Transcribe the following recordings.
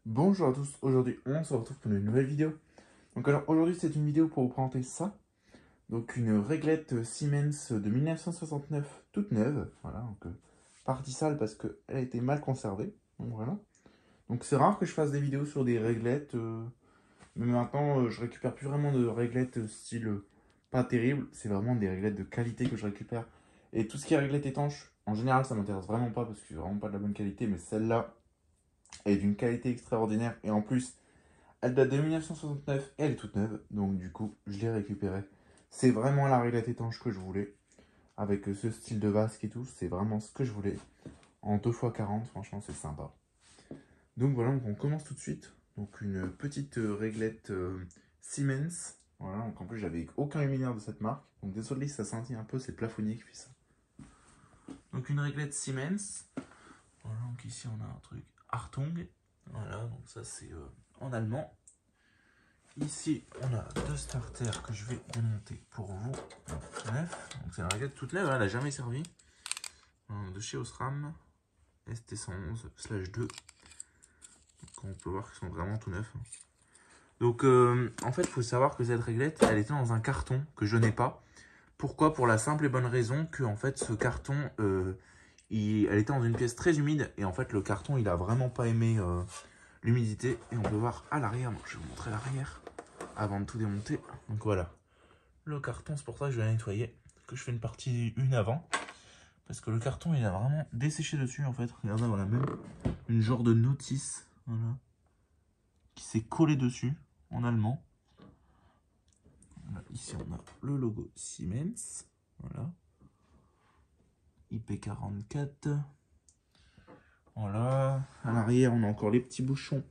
Bonjour à tous, aujourd'hui on se retrouve pour une nouvelle vidéo. Donc alors aujourd'hui c'est une vidéo pour vous présenter ça. Donc une réglette Siemens de 1969 toute neuve. Voilà, donc partie sale parce qu'elle a été mal conservée. Donc voilà. Donc c'est rare que je fasse des vidéos sur des réglettes. Mais maintenant je récupère plus vraiment de réglettes style pas terrible. C'est vraiment des réglettes de qualité que je récupère. Et tout ce qui est réglette étanche, en général ça m'intéresse vraiment pas parce que c'est vraiment pas de la bonne qualité. Mais celle-là est d'une qualité extraordinaire. Et en plus elle date de 1969 et elle est toute neuve, donc du coup, je l'ai récupérée. C'est vraiment la réglette étanche que je voulais, avec ce style de vasque et tout, c'est vraiment ce que je voulais. En 2x40, franchement, c'est sympa. Donc voilà, donc on commence tout de suite. Donc une petite réglette Siemens. Voilà, donc en plus, j'avais aucun luminaire de cette marque. Donc désolé si ça sentit un peu, c'est le plafonnier qui fait ça. Donc une réglette Siemens. Voilà, donc ici on a un truc Hartung. Voilà, donc ça c'est en allemand. Ici, on a deux starters que je vais démonter pour vous. Neuf. Donc c'est une réglette toute neuve, elle n'a jamais servi. De chez Osram, ST111/2. Donc on peut voir qu'ils sont vraiment tout neufs. Donc en fait, il faut savoir que cette réglette, elle était dans un carton que je n'ai pas. Pourquoi? Pour la simple et bonne raison que en fait, ce carton, elle était dans une pièce très humide. Et en fait, le carton, il a vraiment pas aimé l'humidité. Et on peut voir à l'arrière, je vais vous montrer l'arrière avant de tout démonter. Donc voilà, le carton, c'est pour ça que je vais la nettoyer, que je fais une partie avant, parce que le carton il a vraiment desséché dessus en fait. Regardez, voilà, même une genre de notice, voilà, qui s'est collé dessus en allemand. Voilà, ici on a le logo Siemens, voilà, IP44. Voilà, à l'arrière on a encore les petits bouchons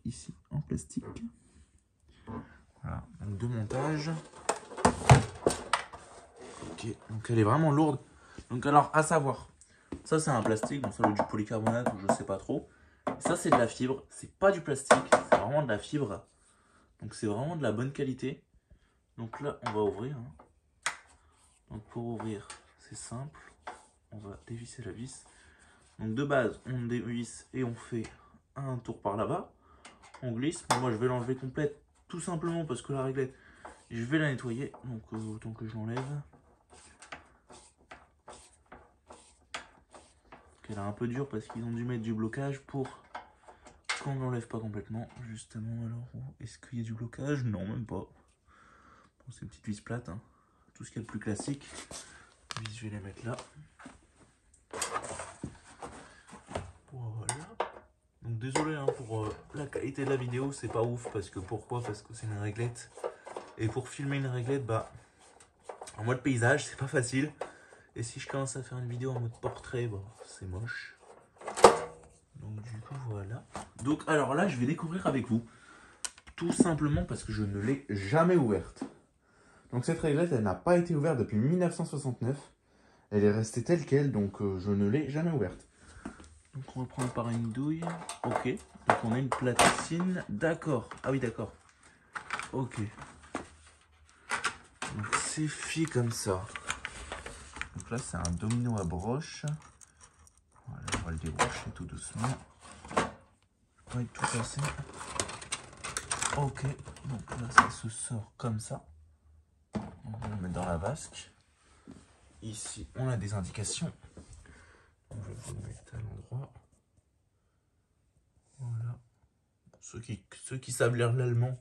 ici en plastique. Voilà, donc de montage. Ok, donc elle est vraiment lourde. Donc alors, à savoir, ça c'est un plastique, donc ça doit être du polycarbonate ou je sais pas trop. Ça c'est de la fibre, c'est pas du plastique, c'est vraiment de la fibre. Donc c'est vraiment de la bonne qualité. Donc là, on va ouvrir. Donc pour ouvrir, c'est simple. On va dévisser la vis. Donc de base, on dévisse et on fait un tour par là-bas. On glisse. Moi je vais l'enlever complète, tout simplement parce que la réglette, je vais la nettoyer. Donc autant que je l'enlève. Elle est un peu dure parce qu'ils ont dû mettre du blocage pour qu'on ne l'enlève pas complètement. Justement, alors, est-ce qu'il y a du blocage? Non, même pas. Bon, c'est une petite vis plate, hein. Tout ce qu'il y a de plus classique. Vis, je vais les mettre là. Voilà. Donc désolé hein, pour la qualité de la vidéo, c'est pas ouf. Parce que pourquoi? Parce que c'est une réglette. Et pour filmer une réglette, bah, en mode paysage, c'est pas facile. Et si je commence à faire une vidéo en mode portrait, bah, c'est moche. Donc du coup voilà. Donc alors là je vais découvrir avec vous. Tout simplement parce que je ne l'ai jamais ouverte. Donc cette réglette elle n'a pas été ouverte depuis 1969. Elle est restée telle qu'elle, donc je ne l'ai jamais ouverte. Donc on va prendre par une douille. Ok. Donc on a une platine. D'accord. Ah oui d'accord. Ok. Donc c'est fait comme ça. Donc là c'est un domino à broche. Voilà, on va le débrancher tout doucement. Pas être tout cassé. Ok, donc là ça se sort comme ça. On va le mettre dans la vasque. Ici on a des indications. Je vais vous le mettre à l'endroit. Voilà. Ceux qui savent lire l'allemand,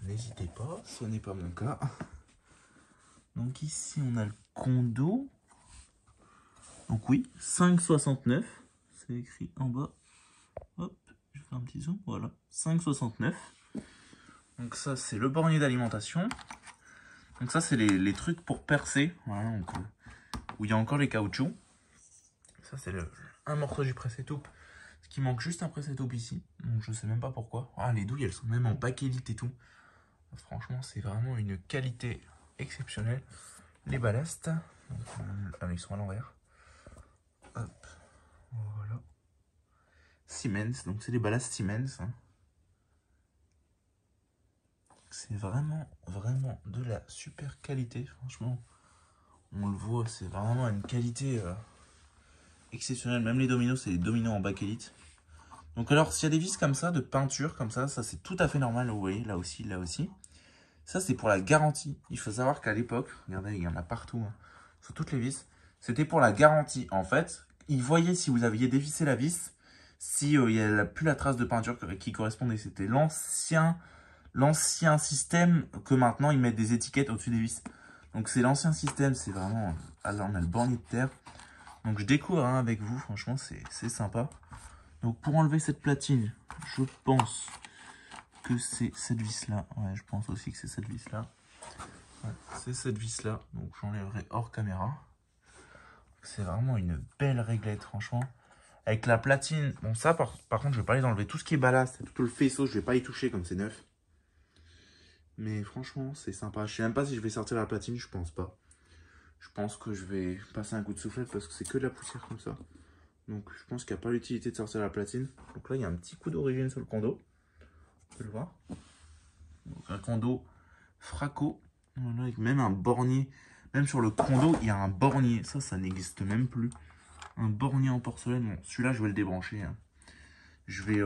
n'hésitez pas, ce n'est pas mon cas. Donc ici on a le condo. Donc oui, 5,69. C'est écrit en bas. Hop, je fais un petit zoom, voilà. 5,69. Donc ça c'est le bornier d'alimentation. Donc ça c'est les trucs pour percer. Voilà, donc, où il y a encore les caoutchoucs. Ça c'est un morceau du presse-étoupe. Ce qui manque juste un presse-étoupe ici. Donc je sais même pas pourquoi. Ah les douilles elles sont même en bakélite et tout. Franchement c'est vraiment une qualité exceptionnelle. Les ballasts. Donc, ils sont à l'envers. Hop. Voilà. Siemens. Donc c'est des ballasts Siemens. Hein. C'est vraiment de la super qualité. Franchement. On le voit, c'est vraiment une qualité exceptionnelle. Même les dominos, c'est des dominos en bakélite. Donc alors, s'il y a des vis comme ça, de peinture comme ça c'est tout à fait normal, vous voyez, là aussi, là aussi. Ça, c'est pour la garantie. Il faut savoir qu'à l'époque, regardez, il y en a partout, hein, sur toutes les vis, c'était pour la garantie. En fait, ils voyaient si vous aviez dévissé la vis, si il n'y a plus la trace de peinture qui correspondait. C'était l'ancien système que maintenant, ils mettent des étiquettes au-dessus des vis. Donc, c'est l'ancien système, c'est vraiment... Ah là, on a le bornier de terre. Donc, je découvre hein, avec vous, franchement, c'est sympa. Donc, pour enlever cette platine, je pense que c'est cette vis-là. Ouais, je pense aussi que c'est cette vis-là. Ouais, c'est cette vis-là. Donc, j'enlèverai hors caméra. C'est vraiment une belle réglette, franchement. Avec la platine. Bon, ça, par contre, je vais pas les enlever. Tout ce qui est ballast, tout le faisceau, je vais pas y toucher comme c'est neuf. Mais franchement, c'est sympa. Je sais même pas si je vais sortir la platine, je pense pas. Je pense que je vais passer un coup de soufflette parce que c'est que de la poussière comme ça. Donc, je pense qu'il n'y a pas l'utilité de sortir la platine. Donc là, il y a un petit coup d'origine sur le condo. Vous pouvez le voir. Donc, un condo Fraco. Voilà, avec même un bornier. Même sur le condo, il y a un bornier. Ça n'existe même plus. Un bornier en porcelaine. Bon, celui-là, je vais le débrancher. Hein. Je vais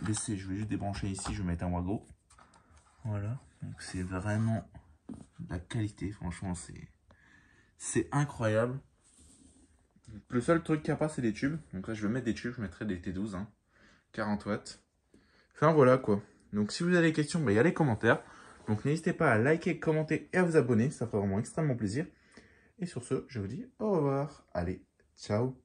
laisser. Je vais juste débrancher ici. Je vais mettre un wago. Voilà. Donc, c'est vraiment de la qualité. Franchement, c'est incroyable. Le seul truc qu'il n'y a pas, c'est des tubes. Donc là, je vais mettre des tubes. Je mettrai des T12. Hein, 40 watts. Enfin, voilà quoi. Donc, si vous avez des questions, il y a les commentaires. Donc, n'hésitez pas à liker, commenter et à vous abonner. Ça fera vraiment extrêmement plaisir. Et sur ce, je vous dis au revoir. Allez, ciao.